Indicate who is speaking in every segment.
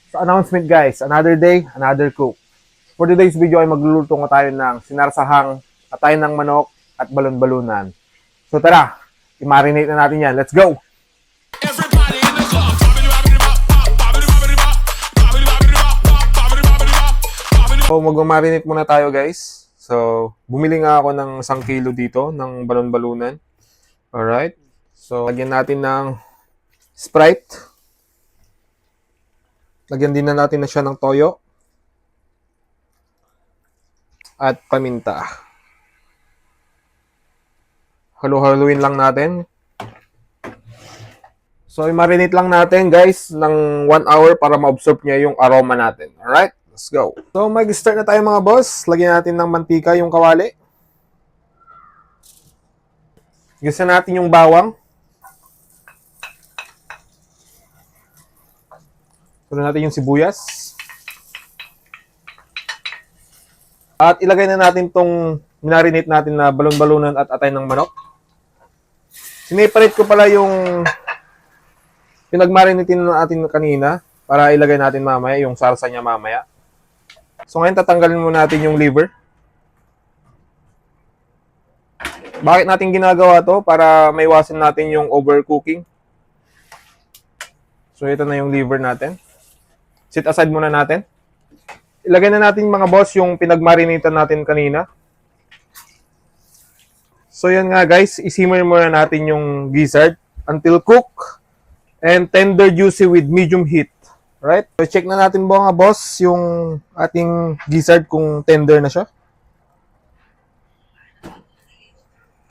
Speaker 1: Sa announcement guys, another day, another cook. For today's video ay magluluto nga tayo ng sinarsahang atay ng manok at balon-balunan. So tara, i-marinate na natin yan. Let's go!
Speaker 2: Everybody in the club.
Speaker 1: So mag-marinate muna tayo guys. So bumili nga ako ng 1 kilo dito ng balon-balunan. Alright. So lagyan natin ng Sprite. Lagyan din na natin na siya ng toyo. At paminta. Halo-haluin lang natin. So, i-marinate lang natin, guys, ng 1 hour para ma-absorb niya yung aroma natin. Alright? Let's go. So, mag-start na tayo mga boss. Lagyan natin ng mantika yung kawali. Gisa natin yung bawang. Tuloy natin yung sibuyas. At ilagay na natin tong minarinate natin na balon-balunan at atay ng manok. Sineparate ko pala yung pinagmarinate natin kanina para ilagay natin mamaya, yung sarsa niya mamaya. So ngayon tatanggalin muna natin yung liver. Bakit natin ginagawa to? Para maiwasan natin yung overcooking. So ito na yung liver natin. Sit aside muna natin. Ilagay na natin mga boss yung pinagmarinitan natin kanina. So yan nga guys, isimmer muna natin yung gizzard until cook and tender juicy with medium heat. Right? So check na natin mga boss yung ating gizzard kung tender na siya.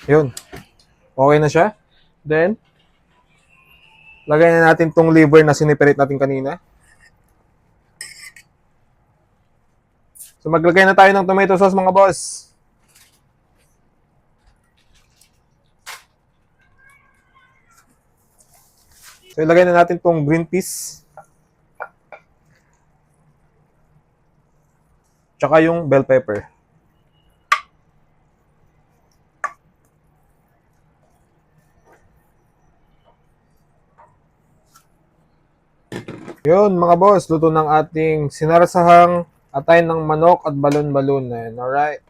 Speaker 1: Yun. Okay na siya. Then, lagay na natin tong liver na sineperate natin kanina. So maglagay na tayo ng tomato sauce mga boss. So ilagay na natin tong green peas. Tsaka yung bell pepper. Yun mga boss, luto ng ating sinarsahang atay ng manok at balon-balunan. Alright.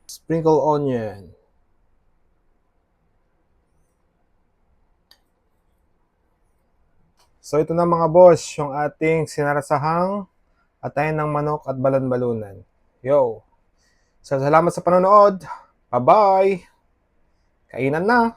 Speaker 1: Sprinkle onion. So ito na mga boss, yung ating sinarsahang atay ng manok at balon-balunan. Yo. So salamat sa panonood. Bye-bye. Kainan na.